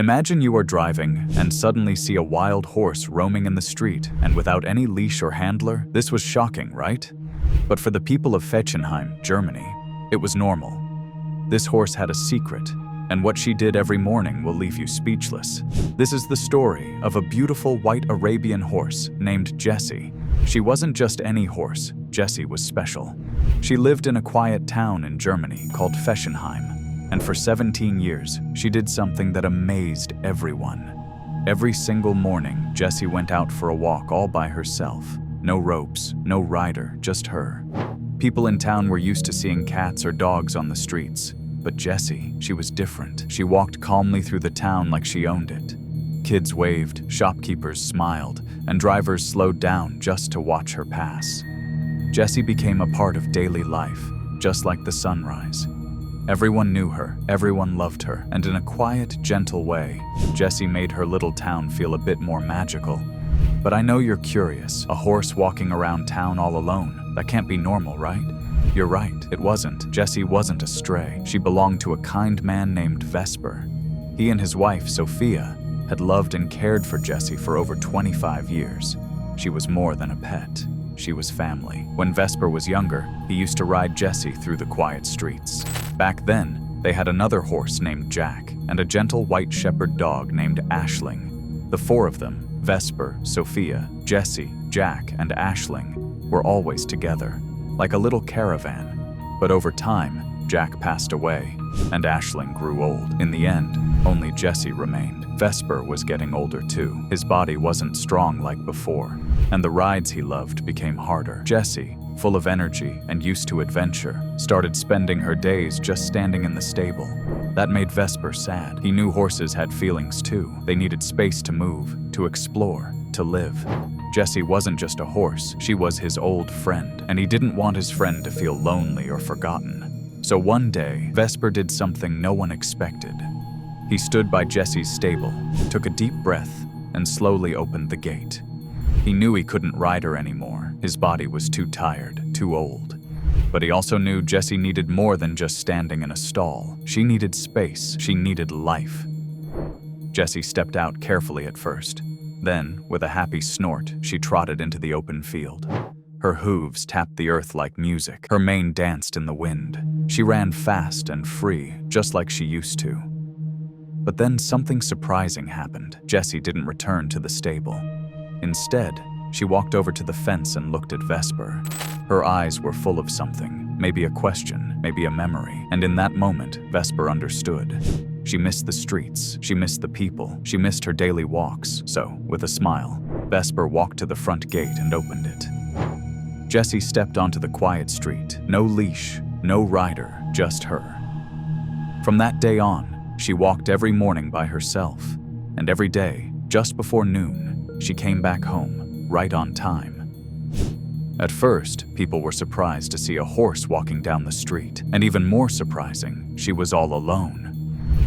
Imagine you are driving and suddenly see a wild horse roaming in the street and without any leash or handler. This was shocking, right? But for the people of Fechenheim, Germany, it was normal. This horse had a secret, and what she did every morning will leave you speechless. This is the story of a beautiful white Arabian horse named Jessie. She wasn't just any horse, Jessie was special. She lived in a quiet town in Germany called Fechenheim. And for 17 years, she did something that amazed everyone. Every single morning, Jessie went out for a walk all by herself. No ropes, no rider, just her. People in town were used to seeing cats or dogs on the streets. But Jessie, she was different. She walked calmly through the town like she owned it. Kids waved, shopkeepers smiled, and drivers slowed down just to watch her pass. Jessie became a part of daily life, just like the sunrise. Everyone knew her, everyone loved her, and in a quiet, gentle way, Jessie made her little town feel a bit more magical. But I know you're curious, a horse walking around town all alone, that can't be normal, right? You're right, it wasn't. Jessie wasn't a stray. She belonged to a kind man named Vesper. He and his wife, Sophia, had loved and cared for Jessie for over 25 years. She was more than a pet. She was family. When Vesper was younger, he used to ride Jessie through the quiet streets. Back then, they had another horse named Jack and a gentle white shepherd dog named Aisling. The four of them, Vesper, Sophia, Jessie, Jack, and Aisling, were always together, like a little caravan. But over time, Jack passed away, and Aisling grew old. In the end, only Jessie remained. Vesper was getting older too. His body wasn't strong like before, and the rides he loved became harder. Jessie, full of energy and used to adventure, started spending her days just standing in the stable. That made Vesper sad. He knew horses had feelings too. They needed space to move, to explore, to live. Jessie wasn't just a horse, she was his old friend, and he didn't want his friend to feel lonely or forgotten. So one day, Vesper did something no one expected. He stood by Jessie's stable, took a deep breath, and slowly opened the gate. He knew he couldn't ride her anymore. His body was too tired, too old. But he also knew Jessie needed more than just standing in a stall. She needed space, she needed life. Jessie stepped out carefully at first. Then, with a happy snort, she trotted into the open field. Her hooves tapped the earth like music. Her mane danced in the wind. She ran fast and free, just like she used to. But then something surprising happened. Jessie didn't return to the stable. Instead, she walked over to the fence and looked at Vesper. Her eyes were full of something, maybe a question, maybe a memory. And in that moment, Vesper understood. She missed the streets, she missed the people, she missed her daily walks. So, with a smile, Vesper walked to the front gate and opened it. Jessie stepped onto the quiet street. No leash, no rider, just her. From that day on, she walked every morning by herself. And every day, just before noon, she came back home, right on time. At first, people were surprised to see a horse walking down the street. And even more surprising, she was all alone.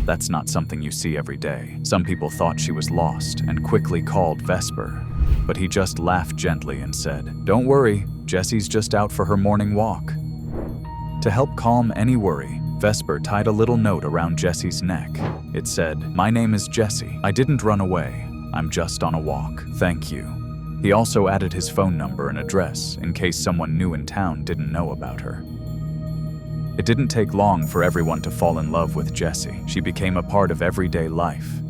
That's not something you see every day. Some people thought she was lost and quickly called Vesper. But he just laughed gently and said, "Don't worry, Jessie's just out for her morning walk." To help calm any worry, Vesper tied a little note around Jessie's neck. It said, "My name is Jessie. I didn't run away. I'm just on a walk. Thank you." He also added his phone number and address in case someone new in town didn't know about her. It didn't take long for everyone to fall in love with Jessie. She became a part of everyday life.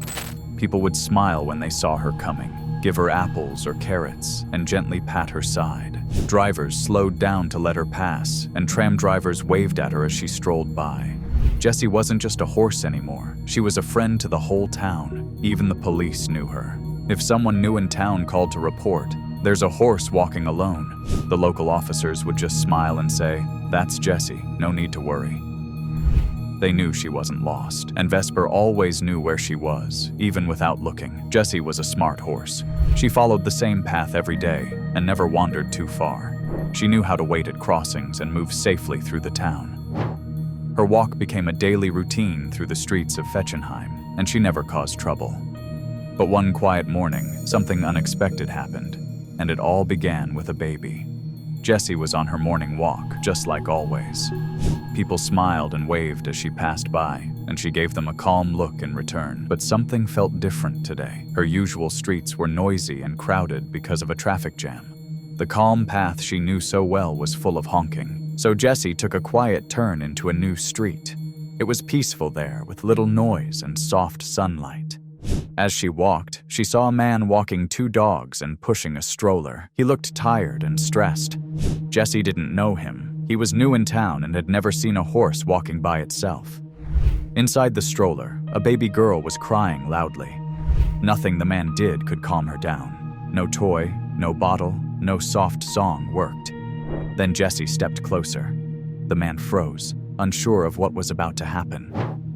People would smile when they saw her coming, give her apples or carrots, and gently pat her side. Drivers slowed down to let her pass, and tram drivers waved at her as she strolled by. Jessie wasn't just a horse anymore. She was a friend to the whole town. Even the police knew her. If someone new in town called to report, "There's a horse walking alone," the local officers would just smile and say, "That's Jessie, no need to worry." They knew she wasn't lost, and Vesper always knew where she was, even without looking. Jessie was a smart horse. She followed the same path every day and never wandered too far. She knew how to wait at crossings and move safely through the town. Her walk became a daily routine through the streets of Fechenheim, and she never caused trouble. But one quiet morning, something unexpected happened, and it all began with a baby. Jessie was on her morning walk, just like always. People smiled and waved as she passed by, and she gave them a calm look in return. But something felt different today. Her usual streets were noisy and crowded because of a traffic jam. The calm path she knew so well was full of honking. So Jessie took a quiet turn into a new street. It was peaceful there, with little noise and soft sunlight. As she walked, she saw a man walking 2 dogs and pushing a stroller. He looked tired and stressed. Jessie didn't know him. He was new in town and had never seen a horse walking by itself. Inside the stroller, a baby girl was crying loudly. Nothing the man did could calm her down. No toy, no bottle, no soft song worked. Then Jessie stepped closer. The man froze, unsure of what was about to happen.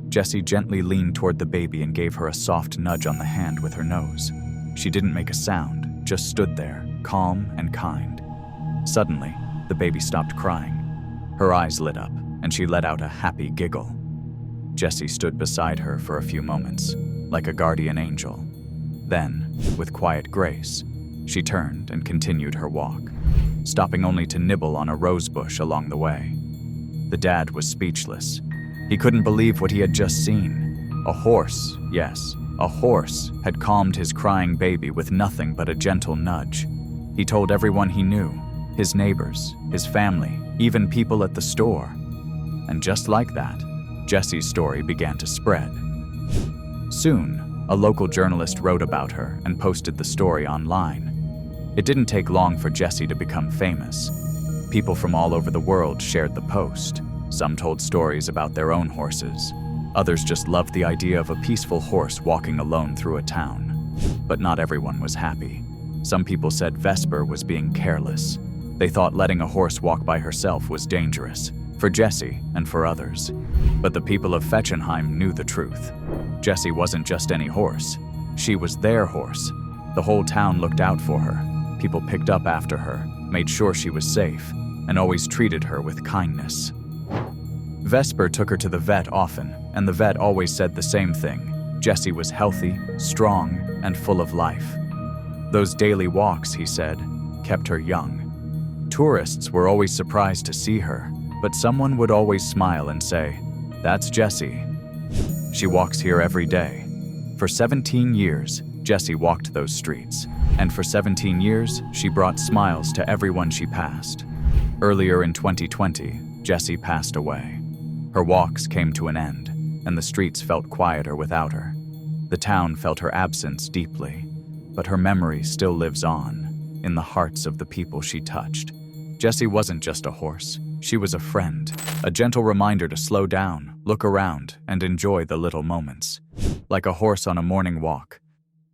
Jessie gently leaned toward the baby and gave her a soft nudge on the hand with her nose. She didn't make a sound, just stood there, calm and kind. Suddenly, the baby stopped crying. Her eyes lit up, and she let out a happy giggle. Jessie stood beside her for a few moments, like a guardian angel. Then, with quiet grace, she turned and continued her walk, stopping only to nibble on a rose bush along the way. The dad was speechless. He couldn't believe what he had just seen. A horse, yes, a horse, had calmed his crying baby with nothing but a gentle nudge. He told everyone he knew, his neighbors, his family, even people at the store. And just like that, Jessie's story began to spread. Soon, a local journalist wrote about her and posted the story online. It didn't take long for Jessie to become famous. People from all over the world shared the post. Some told stories about their own horses. Others just loved the idea of a peaceful horse walking alone through a town. But not everyone was happy. Some people said Vesper was being careless. They thought letting a horse walk by herself was dangerous, for Jessie and for others. But the people of Fechenheim knew the truth. Jessie wasn't just any horse. She was their horse. The whole town looked out for her. People picked up after her, made sure she was safe, and always treated her with kindness. Vesper took her to the vet often, and the vet always said the same thing. Jessie was healthy, strong, and full of life. Those daily walks, he said, kept her young. Tourists were always surprised to see her, but someone would always smile and say, "That's Jessie. She walks here every day." For 17 years, Jessie walked those streets, and for 17 years, she brought smiles to everyone she passed. Earlier in 2020, Jessie passed away. Her walks came to an end, and the streets felt quieter without her. The town felt her absence deeply, but her memory still lives on, in the hearts of the people she touched. Jessie wasn't just a horse. She was a friend, a gentle reminder to slow down, look around, and enjoy the little moments. Like a horse on a morning walk,